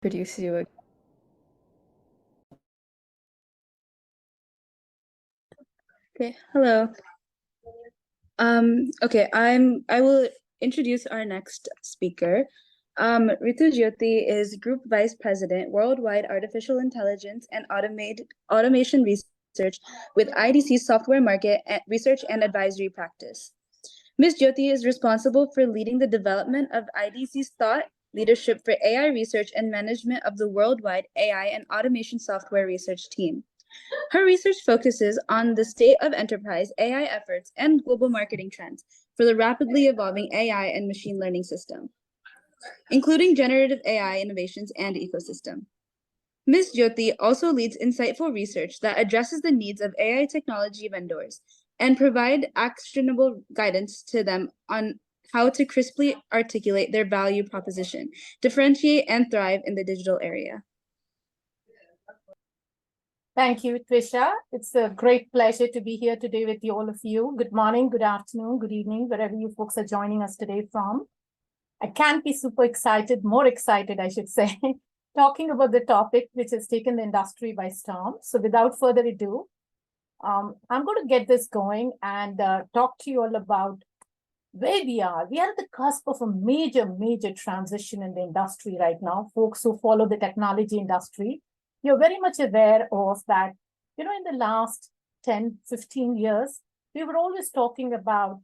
introduce you. Okay, hello. Okay, I will introduce our next speaker. Ritu Jyoti is Group Vice President, Worldwide Artificial Intelligence and Automation Research with IDC Software Market Research and Advisory Practice. Ms. Jyoti is responsible for leading the development of IDC's thought leadership for AI research and management of the worldwide AI and automation software research team. Her research focuses on the state of enterprise AI efforts and global marketing trends for the rapidly evolving AI and machine learning system, including generative AI innovations and ecosystem. Ms. Jyoti also leads insightful research that addresses the needs of AI technology vendors and provide actionable guidance to them on how to crisply articulate their value proposition, differentiate, and thrive in the digital area. Thank you, Trisha. It's a great pleasure to be here today with all of you. Good morning, good afternoon, good evening, wherever you folks are joining us today from. I can't be super excited, more excited, I should say, talking about the topic which has taken the industry by storm. So without further ado, I'm going to get this going and talk to you all about where we are. We are at the cusp of a major transition in the industry right now. Folks who follow the technology industry, you're very much aware of that, in the last 10, 15 years, we were always talking about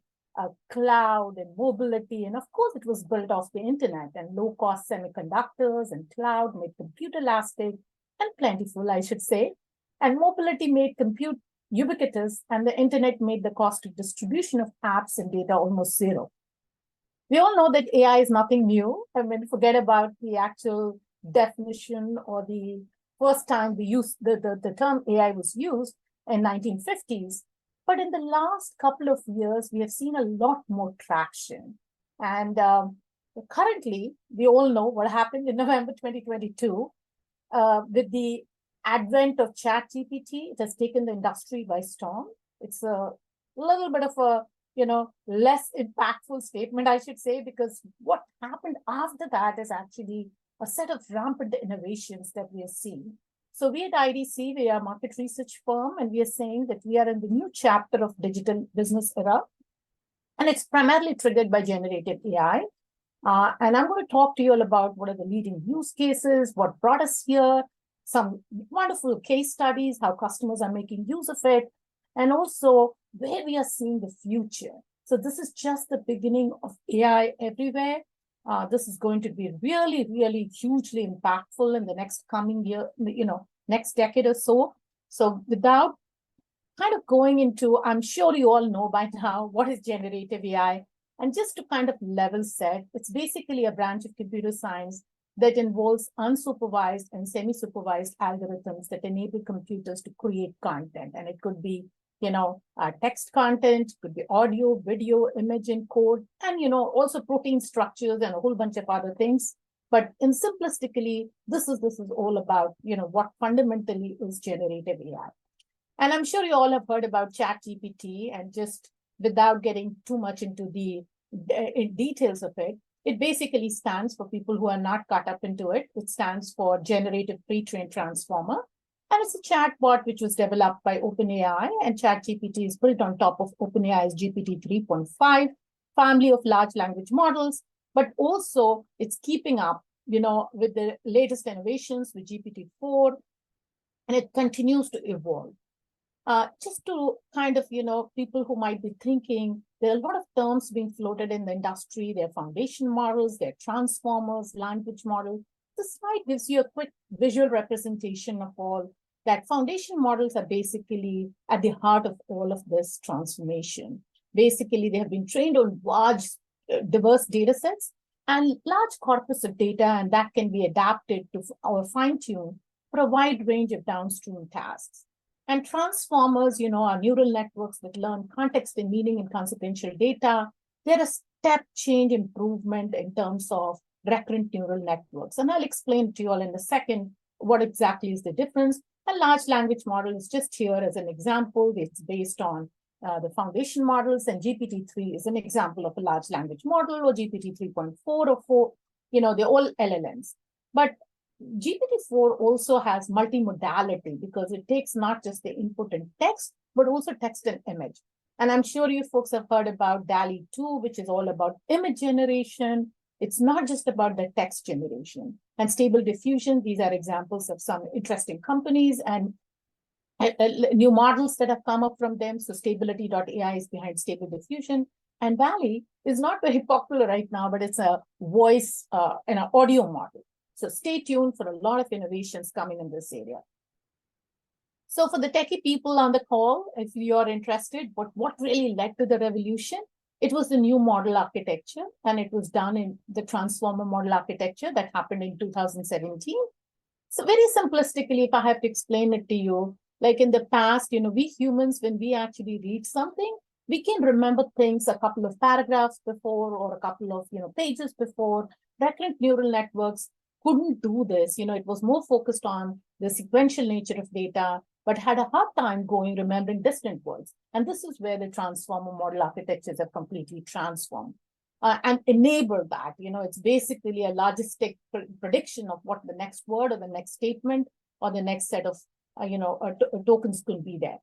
cloud and mobility. And of course, it was built off the internet, and low-cost semiconductors and cloud made compute elastic and plentiful, I should say. And mobility made compute ubiquitous, and the internet made the cost of distribution of apps and data almost zero. We all know that AI is nothing new. I mean, forget about the actual definition or the first time we used the term AI was used in 1950s. But in the last couple of years, we have seen a lot more traction. And currently, we all know what happened in November 2022 with the advent of ChatGPT. It has taken the industry by storm. It's a little bit of a, less impactful statement, I should say, because what happened after that is actually a set of rampant innovations that we are seeing. So we at IDC, we are a market research firm, and we are saying that we are in the new chapter of digital business era. And it's primarily triggered by generative AI. And I'm going to talk to you all about what are the leading use cases, what brought us here, some wonderful case studies, how customers are making use of it, and also where we are seeing the future. So this is just the beginning of AI everywhere. This is going to be really hugely impactful in the next coming year, next decade or so. So without kind of going into, I'm sure you all know by now, what is generative AI? And just to kind of level set, it's basically a branch of computer science that involves unsupervised and semi-supervised algorithms that enable computers to create content. And it could be text content, could be audio, video, image, and code, and, also protein structures and a whole bunch of other things. But in simplistically, this is all about, what fundamentally is generative AI. And I'm sure you all have heard about ChatGPT, and just without getting too much into the details of it, it basically stands, for people who are not caught up into it, it stands for Generative Pre-trained Transformer. And it's a chatbot which was developed by OpenAI, and ChatGPT is built on top of OpenAI's GPT 3.5 family of large language models, but also it's keeping up, with the latest innovations with GPT-4, and it continues to evolve. Just to kind of, people who might be thinking, there are a lot of terms being floated in the industry. There are foundation models, there are transformers, language models. This slide gives you a quick visual representation of all that. Foundation models are basically at the heart of all of this transformation. Basically, they have been trained on large, diverse data sets and large corpus of data, and that can be adapted to or fine-tuned for a wide range of downstream tasks. And transformers, are neural networks that learn context and meaning in consequential data. They're a step change improvement in terms of recurrent neural networks. And I'll explain to you all in a second what exactly is the difference. A large language model is just here as an example. It's based on the foundation models, and GPT-3 is an example of a large language model, or GPT 3.4 or 4, they're all LLMs. But GPT-4 also has multimodality because it takes not just the input in text, but also text and image. And I'm sure you folks have heard about DALL-E 2, which is all about image generation. It's not just about the text generation. And Stable Diffusion, these are examples of some interesting companies and new models that have come up from them. So Stability.ai is behind Stable Diffusion. And DALL-E is not very popular right now, but it's a voice and an audio model. So stay tuned for a lot of innovations coming in this area. So for the techie people on the call, if you're interested, what really led to the revolution? It was the new model architecture, and it was done in the transformer model architecture that happened in 2017. So very simplistically, if I have to explain it to you, like in the past, we humans, when we actually read something, we can remember things a couple of paragraphs before or a couple of pages before. Recurrent neural networks couldn't do this. It was more focused on the sequential nature of data, but had a hard time remembering distant words. And this is where the transformer model architectures have completely transformed and enabled that. It's basically a logistic prediction of what the next word or the next statement or the next set of tokens could be there.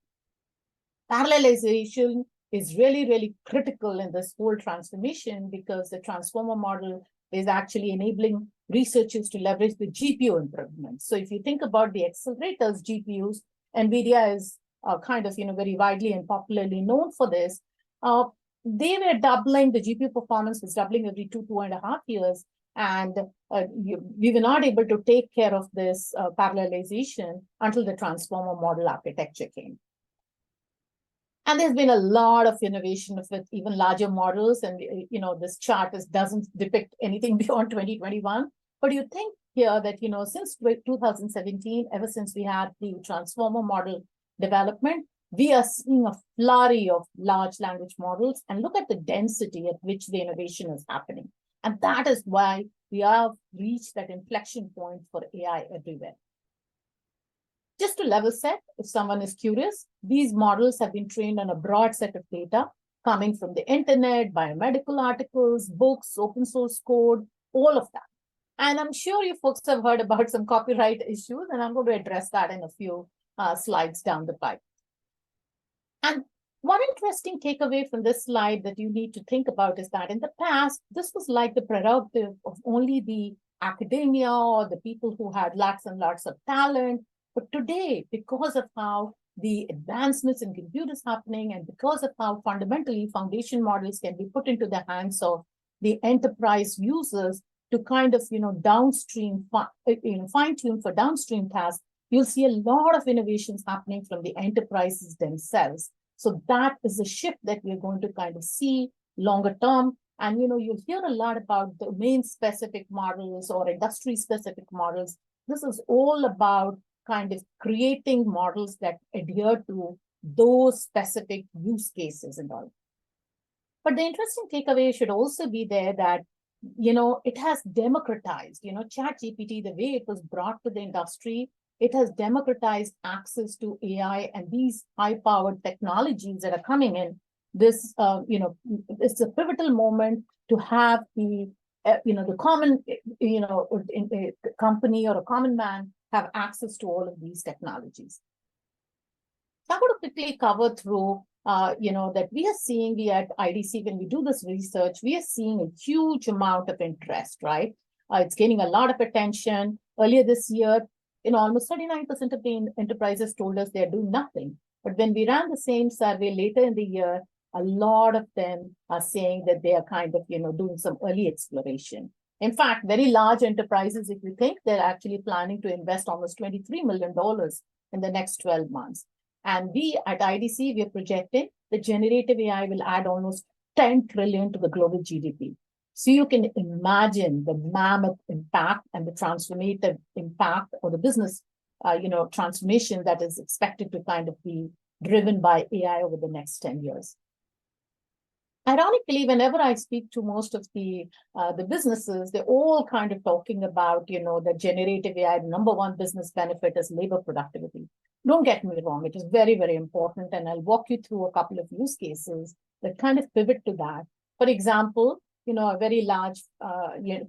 Parallelization is really, really critical in this whole transformation because the transformer model is actually enabling researchers to leverage the GPU improvements. So if you think about the accelerators, GPUs, NVIDIA is kind of very widely and popularly known for this. They were doubling, the GPU performance was doubling every 2.5 years. And we were not able to take care of this parallelization until the transformer model architecture came. And there's been a lot of innovation with even larger models. And, this chart doesn't depict anything beyond 2021. But you think here that, since 2017, ever since we had the transformer model development, we are seeing a flurry of large language models. And look at the density at which the innovation is happening. And that is why we have reached that inflection point for AI everywhere. Just to level set, if someone is curious, these models have been trained on a broad set of data coming from the internet, biomedical articles, books, open source code, all of that. And I'm sure you folks have heard about some copyright issues, and I'm going to address that in a few slides down the pipe. And one interesting takeaway from this slide that you need to think about is that in the past, this was like the prerogative of only the academia or the people who had lots and lots of talent. But today, because of how the advancements in compute is happening and because of how fundamentally foundation models can be put into the hands of the enterprise users to kind of, downstream, fine-tune for downstream tasks, you'll see a lot of innovations happening from the enterprises themselves. So that is a shift that we're going to kind of see longer term. And, you'll hear a lot about domain-specific models or industry-specific models. This is all about kind of creating models that adhere to those specific use cases and all. But the interesting takeaway should also be there that, it has democratized, ChatGPT, the way it was brought to the industry, it has democratized access to AI and these high-powered technologies that are coming in. This, it's a pivotal moment to have the common, company or a common man have access to all of these technologies. So I'm going to quickly cover through, that we are seeing at IDC, when we do this research, we are seeing a huge amount of interest, right? It's gaining a lot of attention. Earlier this year, almost 39% of the enterprises told us they're doing nothing. But when we ran the same survey later in the year, a lot of them are saying that they are kind of, doing some early exploration. In fact, very large enterprises, if you think, they're actually planning to invest almost $23 million in the next 12 months. And we at IDC, we are projecting that generative AI will add almost 10 trillion to the global GDP. So you can imagine the mammoth impact and the transformative impact or the business, transformation that is expected to kind of be driven by AI over the next 10 years. Ironically, whenever I speak to most of the businesses, they're all kind of talking about, the generative AI, number one business benefit is labor productivity. Don't get me wrong, it is very, very important. And I'll walk you through a couple of use cases that kind of pivot to that. For example, a very large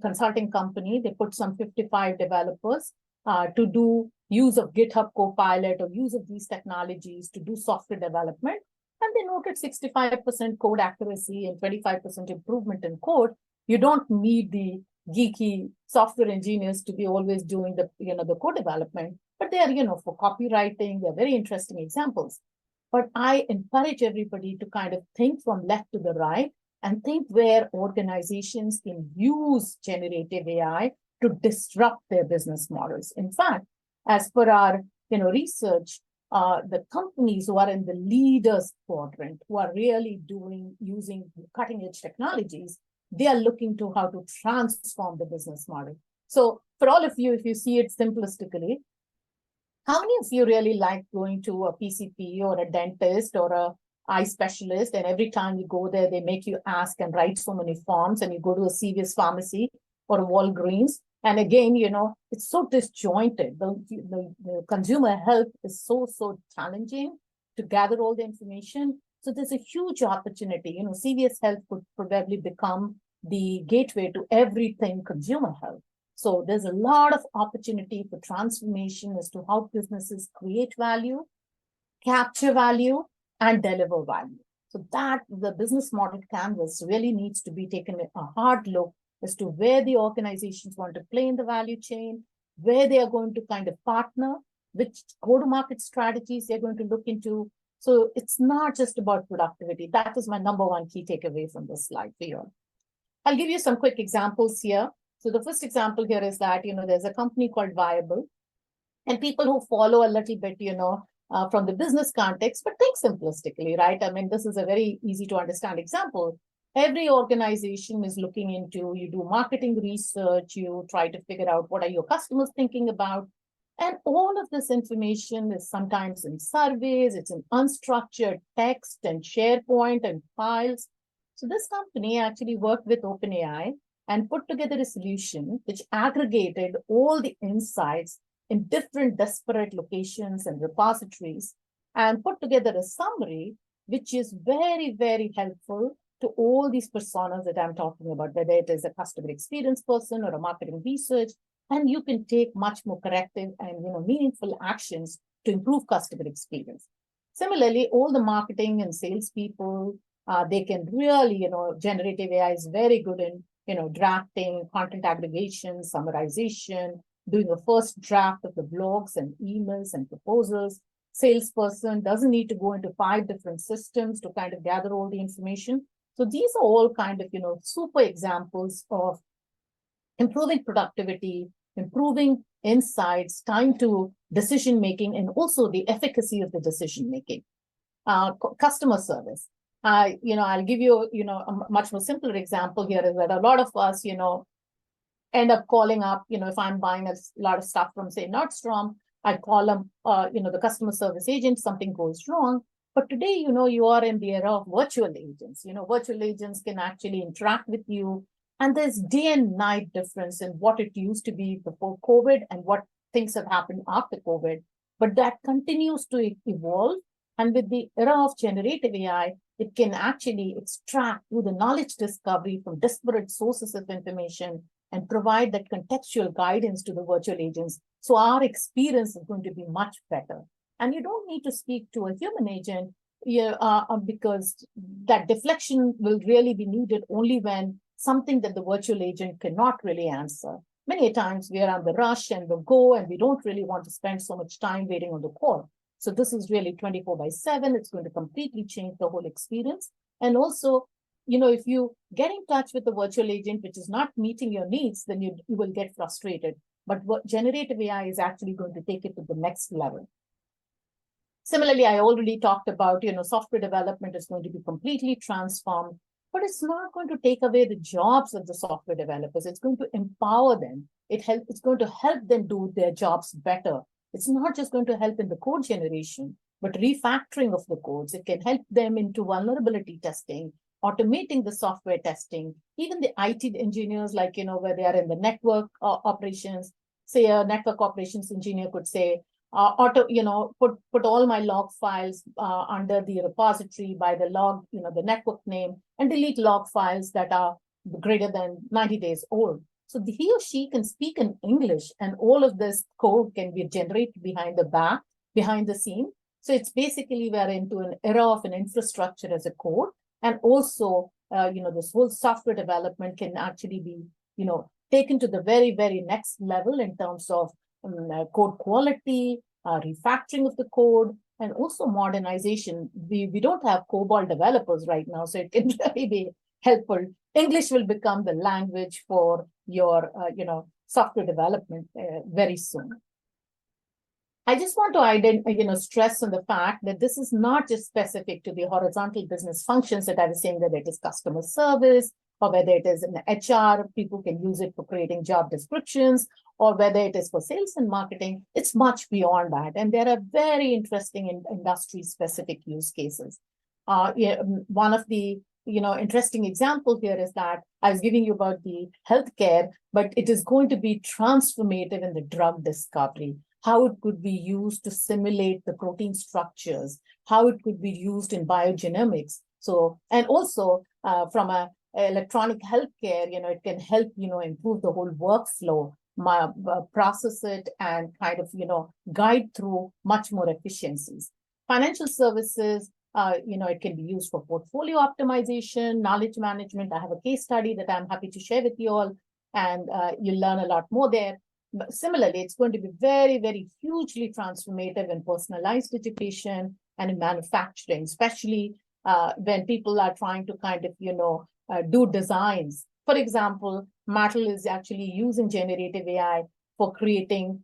consulting company. They put some 55 developers to do use of GitHub Copilot or use of these technologies to do software development. And they noted 65% code accuracy and 25% improvement in code. You don't need the geeky software engineers to be always doing the code development, but they are, for copywriting, they're very interesting examples. But I encourage everybody to kind of think from left to the right and think where organizations can use generative AI to disrupt their business models. In fact, as per our research, the companies who are in the leaders quadrant, who are really using cutting edge technologies, they are looking to how to transform the business model. So for all of you, if you see it simplistically, how many of you really like going to a PCP or a dentist or a eye specialist, and every time you go there, they make you ask and write so many forms, and you go to a CVS pharmacy or a Walgreens, and again, it's so disjointed. The consumer health is so challenging to gather all the information. So there's a huge opportunity. CVS Health could probably become the gateway to everything consumer health. So there's a lot of opportunity for transformation as to how businesses create value, capture value, and deliver value. So that the business model canvas really needs to be taken a hard look as to where the organizations want to play in the value chain, where they are going to kind of partner, which go-to-market strategies they're going to look into. So it's not just about productivity. That is my number one key takeaway from this slide for you. I'll give you some quick examples here. So the first example here is that, there's a company called Viable, and people who follow a little bit, from the business context, but think simplistically, right? I mean, this is a very easy to understand example. Every organization is looking into, you do marketing research, you try to figure out what are your customers thinking about. And all of this information is sometimes in surveys, it's in unstructured text and SharePoint and files. So this company actually worked with OpenAI and put together a solution which aggregated all the insights in different disparate locations and repositories and put together a summary, which is very, very helpful to all these personas that I'm talking about, whether it is a customer experience person or a marketing research, and you can take much more corrective and meaningful actions to improve customer experience. Similarly, all the marketing and sales people, they can really, generative AI is very good in, drafting, content aggregation, summarization, doing a first draft of the blogs and emails and proposals. Salesperson doesn't need to go into 5 different systems to kind of gather all the information. So these are all kind of, super examples of improving productivity, improving insights, time to decision-making, and also the efficacy of the decision-making. Customer service. I'll give you, a much more simpler example here is that a lot of us, end up calling up, if I'm buying a lot of stuff from, say, Nordstrom, I call them, the customer service agent, something goes wrong. But today, you are in the era of virtual agents. Virtual agents can actually interact with you. And there's day and night difference in what it used to be before COVID and what things have happened after COVID. But that continues to evolve. And with the era of generative AI, it can actually extract through the knowledge discovery from disparate sources of information and provide that contextual guidance to the virtual agents. So our experience is going to be much better. And you don't need to speak to a human agent because that deflection will really be needed only when something that the virtual agent cannot really answer. Many times we are on the rush and the go, and we don't really want to spend so much time waiting on the call. So this is really 24/7. It's going to completely change the whole experience. And also, if you get in touch with the virtual agent, which is not meeting your needs, then you will get frustrated. But what generative AI is actually going to take it to the next level. Similarly, I already talked about, software development is going to be completely transformed, but it's not going to take away the jobs of the software developers. It's going to empower them. It's going to help them do their jobs better. It's not just going to help in the code generation, but refactoring of the codes. It can help them into vulnerability testing, automating the software testing, even the IT engineers, like, where they are in the network operations. Say a network operations engineer could say, put all my log files under the repository by the log, the network name, and delete log files that are greater than 90 days old. So he or she can speak in English, and all of this code can be generated behind the scene. So it's basically we're into an era of an infrastructure as a code, and also this whole software development can actually be taken to the very, very next level in terms of code quality, refactoring of the code, and also modernization. We don't have COBOL developers right now, so it can really be helpful. English will become the language for your software development very soon. I just want to stress on the fact that this is not just specific to the horizontal business functions that I was saying, whether it is customer service or whether it is in HR, people can use it for creating job descriptions, or whether it is for sales and marketing. It's much beyond that. And there are very interesting industry-specific use cases. One of the interesting example here is that I was giving you about the healthcare, but it is going to be transformative in the drug discovery, how it could be used to simulate the protein structures, how it could be used in biogenomics. So, and also from a electronic healthcare, it can help, improve the whole workflow, process it, and kind of, guide through much more efficiencies. Financial services, it can be used for portfolio optimization, knowledge management. I have a case study that I'm happy to share with you all, and you'll learn a lot more there. But similarly, it's going to be very, very hugely transformative in personalized education and in manufacturing, especially when people are trying to kind of, do designs. For example, Mattel is actually using generative AI for creating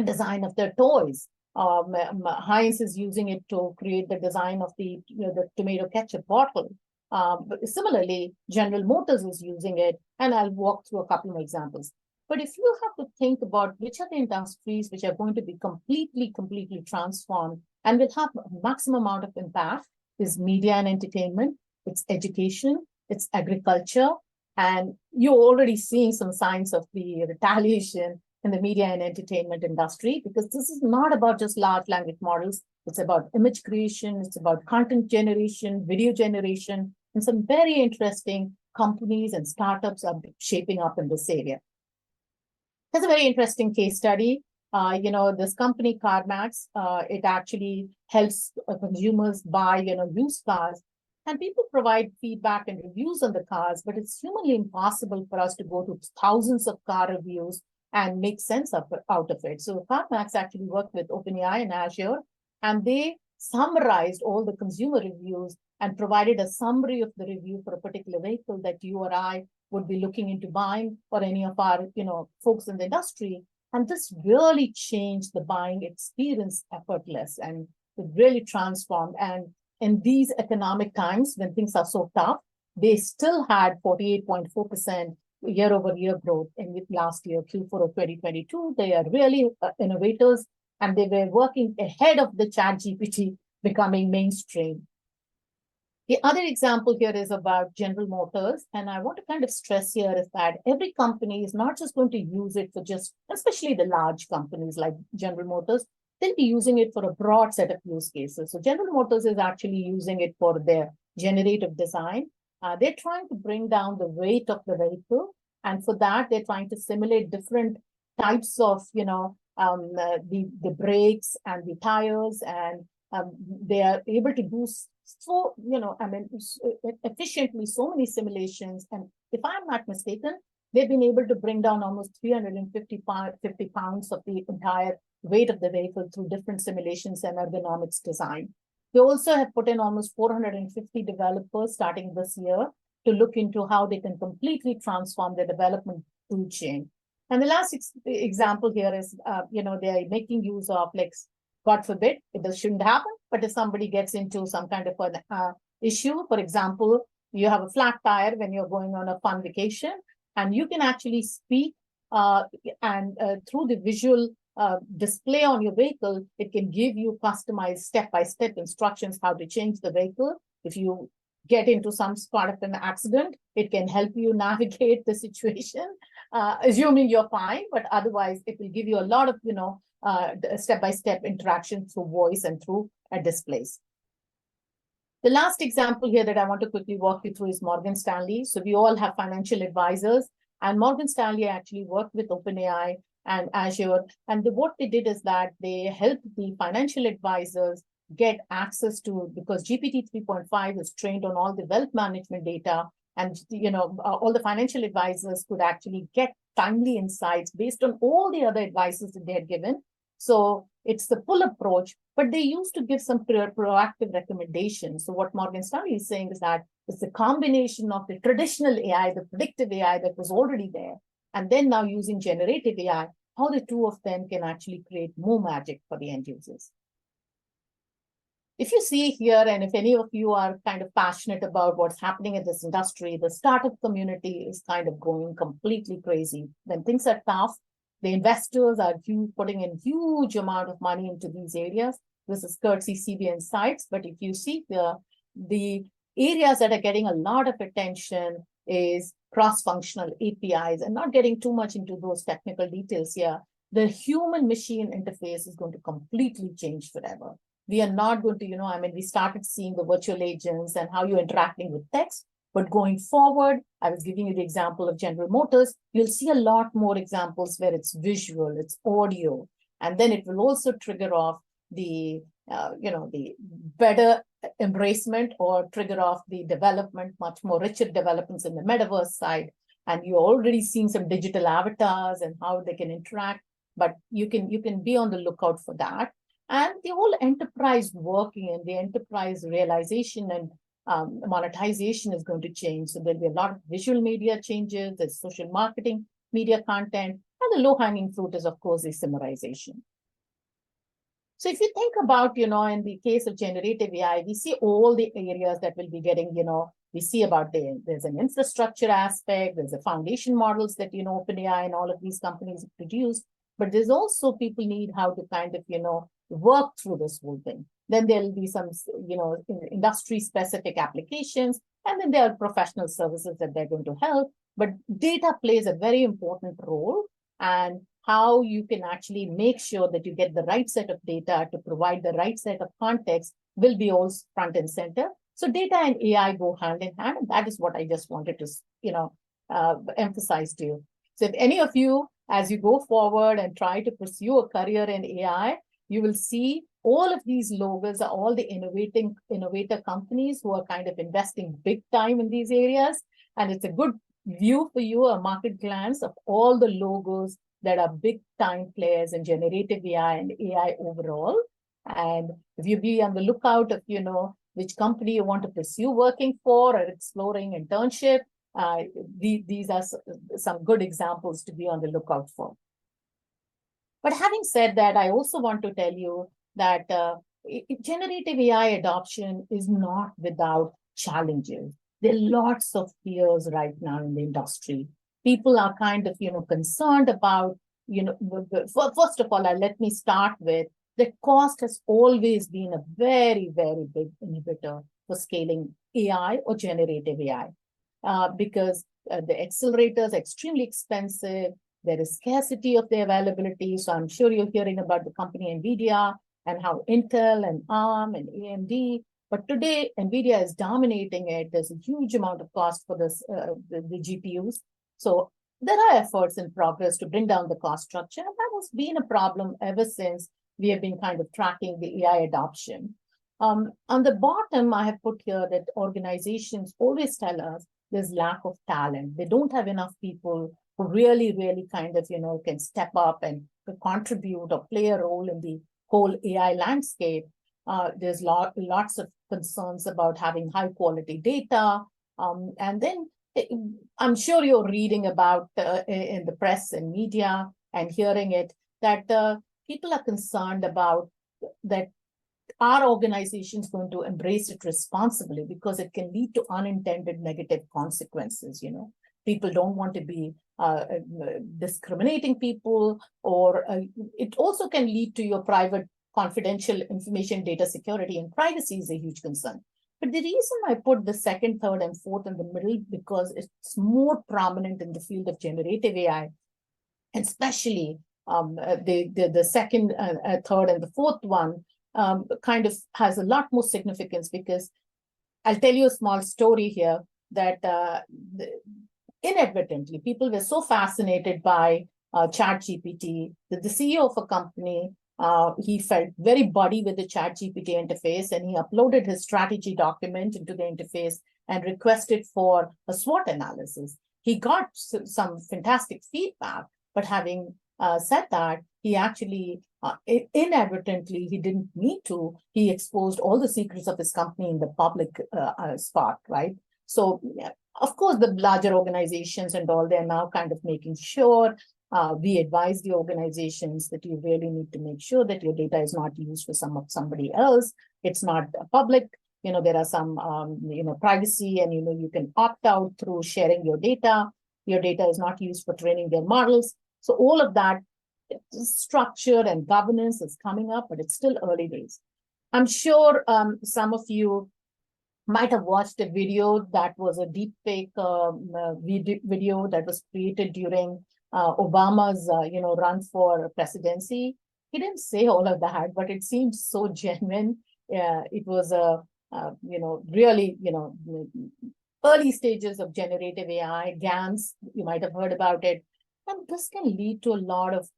a design of their toys. Heinz is using it to create the design of the tomato ketchup bottle. But similarly, General Motors is using it, and I'll walk through a couple of examples. But if you have to think about which are the industries which are going to be completely transformed and will have a maximum amount of impact, is media and entertainment, it's education, it's agriculture, and you're already seeing some signs of the retaliation in the media and entertainment industry, because this is not about just large language models. It's about image creation, it's about content generation, video generation, and some very interesting companies and startups are shaping up in this area. There's a very interesting case study. This company, CarMax, it actually helps consumers buy, used cars. And people provide feedback and reviews on the cars, but it's humanly impossible for us to go to thousands of car reviews and make sense out of it. So CarMax actually worked with OpenAI and Azure, and they summarized all the consumer reviews and provided a summary of the review for a particular vehicle that you or I would be looking into buying, or any of our folks in the industry. And this really changed the buying experience effortless, and it really transformed. And in these economic times when things are so tough, they still had 48.4% year-over-year growth in last year, Q4 of 2022. They are really innovators, and they were working ahead of the ChatGPT becoming mainstream. The other example here is about General Motors, and I want to kind of stress here is that every company is not just going to use it for just, especially the large companies like General Motors, they'll be using it for a broad set of use cases. So General Motors is actually using it for their generative design. They're trying to bring down the weight of the vehicle, and for that, they're trying to simulate different types of, the brakes and the tires, and they are able to do so, efficiently so many simulations. And if I'm not mistaken, they've been able to bring down almost 350 pounds of the entire weight of the vehicle through different simulations and ergonomics design. They also have put in almost 450 developers starting this year to look into how they can completely transform their development tool chain. And the last example here is, they are making use of, like, God forbid, it shouldn't happen, but if somebody gets into some kind of an issue, for example, you have a flat tire when you're going on a fun vacation, and you can actually speak and through the visual display on your vehicle, it can give you customized step-by-step instructions how to change the vehicle. If you get into some sort of an accident, it can help you navigate the situation, assuming you're fine, but otherwise it will give you a lot of, step-by-step interaction through voice and through displays. The last example here that I want to quickly walk you through is Morgan Stanley. So we all have financial advisors, and Morgan Stanley actually worked with OpenAI and Azure. And what they did is that they helped the financial advisors get access to, because GPT 3.5 is trained on all the wealth management data, and all the financial advisors could actually get timely insights based on all the other advices that they had given. So it's the full approach, but they used to give some proactive recommendations. So what Morgan Stanley is saying is that it's a combination of the traditional AI, the predictive AI that was already there, and then now using generative AI, how the two of them can actually create more magic for the end users. If you see here, and if any of you are kind of passionate about what's happening in this industry, the startup community is kind of going completely crazy. When things are tough, the investors are putting in huge amount of money into these areas. This is courtesy CB Insights, but if you see the areas that are getting a lot of attention is cross-functional APIs, and not getting too much into those technical details here. The human-machine interface is going to completely change forever. We are not going to, we started seeing the virtual agents and how you're interacting with text, but going forward, I was giving you the example of General Motors. You'll see a lot more examples where it's visual, it's audio, and then it will also trigger off the, the better embracement or trigger off the development, much more richer developments in the metaverse side. And you're already seeing some digital avatars and how they can interact, but you can be on the lookout for that. And the whole enterprise working and the enterprise realization and monetization is going to change. So there'll be a lot of visual media changes, there's social marketing, media content, and the low-hanging fruit is, of course, the summarization. So if you think about, in the case of generative AI, we see all the areas that will be getting, we see about there's an infrastructure aspect, there's the foundation models that, OpenAI and all of these companies have produced, but there's also people need how to kind of, work through this whole thing. Then there'll be some, industry-specific applications, and then there are professional services that they're going to help. But data plays a very important role, and how you can actually make sure that you get the right set of data to provide the right set of context will be all front and center. So data and AI go hand in hand, and that is what I just wanted to, emphasize to you. So if any of you, as you go forward and try to pursue a career in AI, you will see all of these logos are all the innovator companies who are kind of investing big time in these areas. And it's a good view for you, a market glance of all the logos that are big time players in generative AI and AI overall. And if you be on the lookout of, which company you want to pursue working for or exploring internship, these are some good examples to be on the lookout for. But having said that, I also want to tell you that generative AI adoption is not without challenges. There are lots of fears right now in the industry. People are kind of, concerned about, first of all, let me start with that cost has always been a very, very big inhibitor for scaling AI or generative AI because the accelerators are extremely expensive. There is scarcity of the availability. So I'm sure you're hearing about the company NVIDIA and how Intel and ARM and AMD, but today NVIDIA is dominating it. There's a huge amount of cost for this, the GPUs. So there are efforts in progress to bring down the cost structure. And that has been a problem ever since we have been kind of tracking the AI adoption. On the bottom, I have put here that organizations always tell us there's lack of talent. They don't have enough people who really, really kind of, can step up and contribute or play a role in the whole AI landscape. There's lots of concerns about having high quality data. And then I'm sure you're reading about in the press and media and hearing it, that people are concerned about that our organization is going to embrace it responsibly because it can lead to unintended negative consequences. People don't want to be discriminating people, or it also can lead to your private confidential information, data security, and privacy is a huge concern. But the reason I put the second, third, and fourth in the middle, because it's more prominent in the field of generative AI, and especially the second, third, and the fourth one kind of has a lot more significance, because I'll tell you a small story here that inadvertently, people were so fascinated by ChatGPT that the CEO of a company, he felt very buddy with the ChatGPT interface, and he uploaded his strategy document into the interface and requested for a SWOT analysis. He got some fantastic feedback, but having said that, he actually inadvertently, he didn't need to, he exposed all the secrets of his company in the public spot, right? So, of course, the larger organizations and all, they're now kind of making sure we advise the organizations that you really need to make sure that your data is not used for somebody else. It's not public. There are some, privacy, and, you can opt out through sharing your data. Your data is not used for training their models. So all of that structure and governance is coming up, but it's still early days. I'm sure some of you might have watched a video that was a deep fake video that was created during Obama's, run for presidency. He didn't say all of that, but it seemed so genuine. It was a, really, early stages of generative AI, GANs, you might have heard about it. And this can lead to a lot of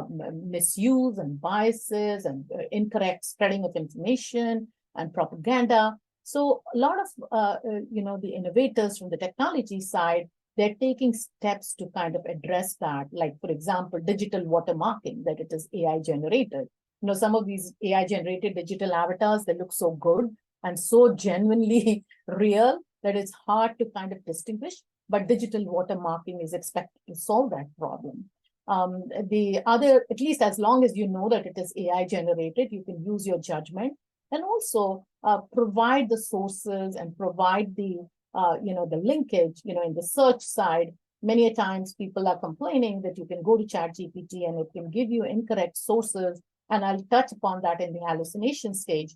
misuse and biases and incorrect spreading of information and propaganda. So a lot of, the innovators from the technology side, they're taking steps to kind of address that. Like, for example, digital watermarking, that it is AI generated. Some of these AI generated digital avatars, they look so good and so genuinely real that it's hard to kind of distinguish. But digital watermarking is expected to solve that problem. The other, at least as long as you know that it is AI generated, you can use your judgment and also provide the sources and provide the, the linkage, in the search side. Many times people are complaining that you can go to ChatGPT and it can give you incorrect sources. And I'll touch upon that in the hallucination stage.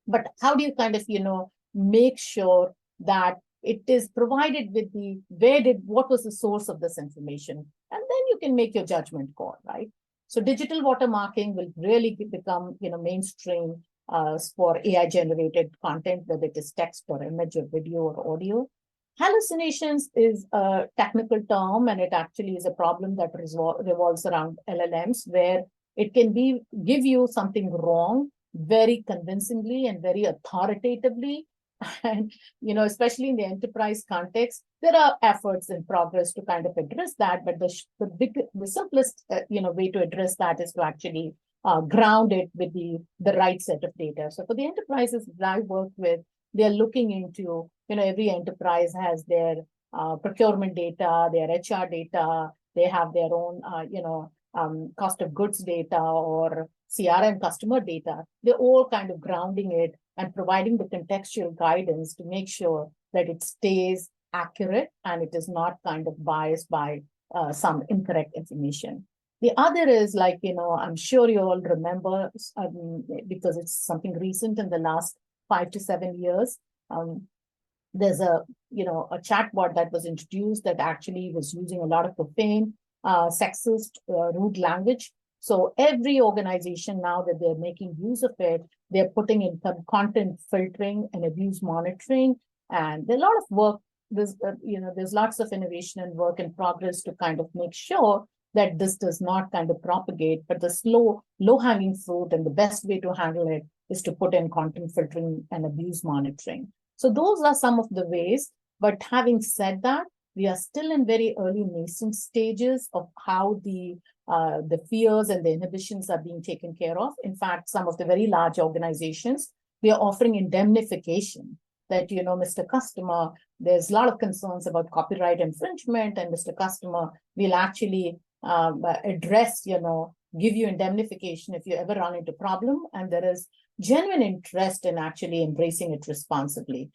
But how do you kind of, make sure that it is provided with what was the source of this information? And then you can make your judgment call, right? So digital watermarking will really become, mainstream for AI generated content, whether it is text or image or video or audio. Hallucinations is a technical term, and it actually is a problem that revolves around LLMs, where it can give you something wrong very convincingly and very authoritatively. And, especially in the enterprise context, there are efforts in progress to kind of address that. But the simplest, way to address that is to actually ground it with the right set of data. So for the enterprises that I work with, they're looking into, every enterprise has their procurement data, their HR data, they have their own, cost of goods data or CRM customer data. They're all kind of grounding it and providing the contextual guidance to make sure that it stays accurate and it is not kind of biased by some incorrect information. The other is like, I'm sure you all remember, because it's something recent in the last 5 to 7 years. There's a chatbot that was introduced that actually was using a lot of profane, sexist, rude language. So every organization now that they're making use of it, they're putting in some content filtering and abuse monitoring. And there's a lot of work. There's lots of innovation and work in progress to kind of make sure that this does not kind of propagate. But the low-hanging fruit and the best way to handle it is to put in content filtering and abuse monitoring. So those are some of the ways. But having said that, we are still in very early nascent stages of how the fears and the inhibitions are being taken care of. In fact, some of the very large organizations, we are offering indemnification that, Mr. Customer, there's a lot of concerns about copyright infringement, and Mr. Customer will actually address, give you indemnification if you ever run into problem, and there is genuine interest in actually embracing it responsibly.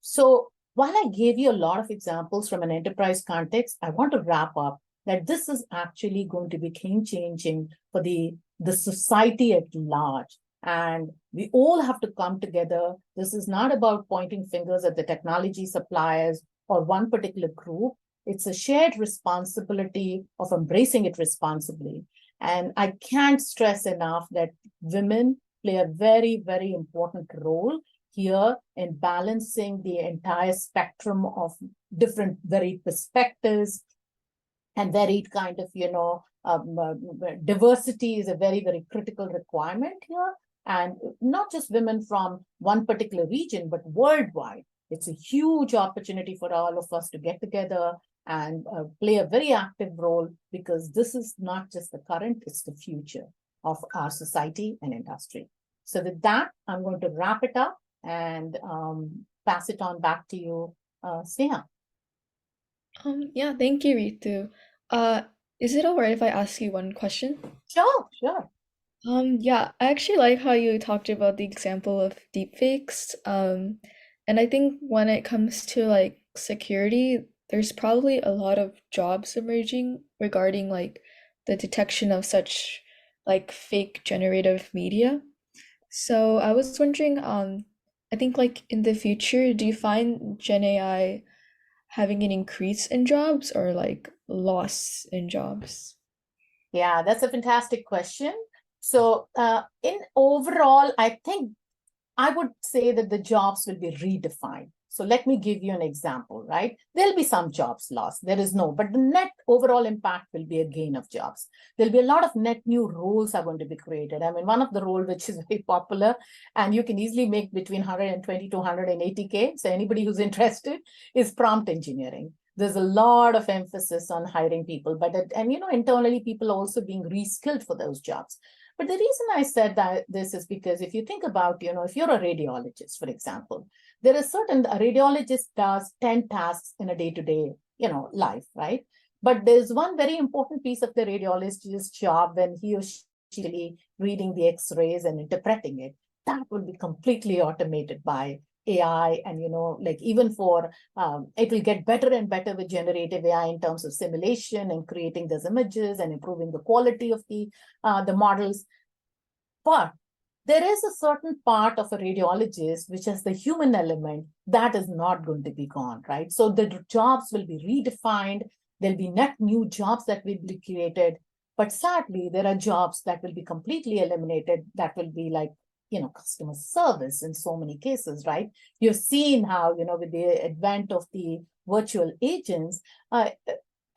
So while I gave you a lot of examples from an enterprise context, I want to wrap up that this is actually going to be game-changing for the society at large. And we all have to come together. This is not about pointing fingers at the technology suppliers or one particular group. It's a shared responsibility of embracing it responsibly. And I can't stress enough that women play a very, very important role here in balancing the entire spectrum of different varied perspectives and varied kind of, diversity is a very, very critical requirement here. And not just women from one particular region, but worldwide. It's a huge opportunity for all of us to get together and play a very active role, because this is not just the current, it's the future of our society and industry. So with that, I'm going to wrap it up and pass it on back to you, Sneha. Yeah, thank you, Ritu. Is it all right if I ask you one question? Sure. Yeah, I actually like how you talked about the example of deepfakes. And I think when it comes to like security, there's probably a lot of jobs emerging regarding like the detection of such like fake generative media. So I was wondering, I think like in the future, do you find Gen AI having an increase in jobs or like loss in jobs? Yeah, that's a fantastic question. So in overall, I think I would say that the jobs will be redefined. So let me give you an example, right? There'll be some jobs lost. There is no, but the net overall impact will be a gain of jobs. There'll be a lot of net new roles are going to be created. I mean, one of the roles which is very popular and you can easily make between 120 to 180K. So anybody who's interested is prompt engineering. There's a lot of emphasis on hiring people, but internally people are also being reskilled for those jobs. But the reason I said that this is because if you think about, if you're a radiologist, for example, there is a radiologist does 10 tasks in a day-to-day, life, right? But there's one very important piece of the radiologist's job when he or she reading the X-rays and interpreting it. That will be completely automated by AI, and even for it will get better and better with generative AI in terms of simulation and creating those images and improving the quality of the models. But there is a certain part of a radiologist which has the human element that is not going to be gone, right? So the jobs will be redefined. There'll be net new jobs that will be created. But sadly, there are jobs that will be completely eliminated that will be like customer service in so many cases, right? You've seen how, with the advent of the virtual agents, I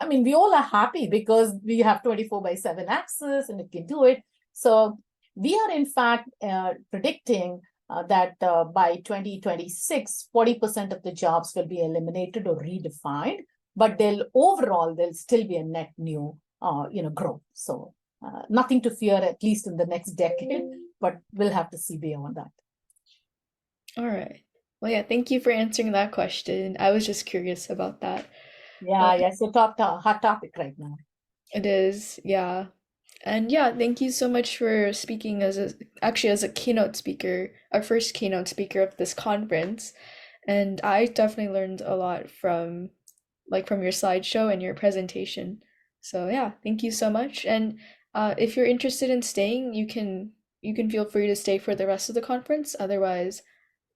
mean, we all are happy because we have 24/7 access and it can do it. So we are in fact predicting that by 2026, 40% of the jobs will be eliminated or redefined, but overall, there'll still be a net new, growth. So nothing to fear, at least in the next decade, but we'll have to see beyond that. All right. Well, yeah, thank you for answering that question. I was just curious about that. Yeah, so hot topic right now. It is, yeah. And yeah, thank you so much for speaking as a keynote speaker, our first keynote speaker of this conference. And I definitely learned a lot from your slideshow and your presentation. So yeah, thank you so much. And if you're interested in staying, you can feel free to stay for the rest of the conference. Otherwise,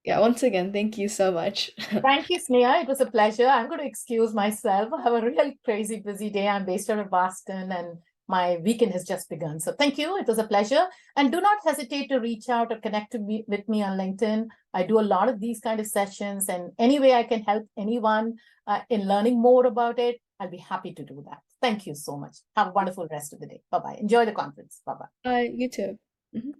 yeah, once again, thank you so much. Thank you, Sneha. It was a pleasure. I'm going to excuse myself. I have a really crazy busy day. I'm based out of Boston and my weekend has just begun. So thank you. It was a pleasure. And do not hesitate to reach out or connect with me on LinkedIn. I do a lot of these kind of sessions, and any way I can help anyone in learning more about it, I'll be happy to do that. Thank you so much. Have a wonderful rest of the day. Bye-bye. Enjoy the conference. Bye-bye. You too. Mm-hmm.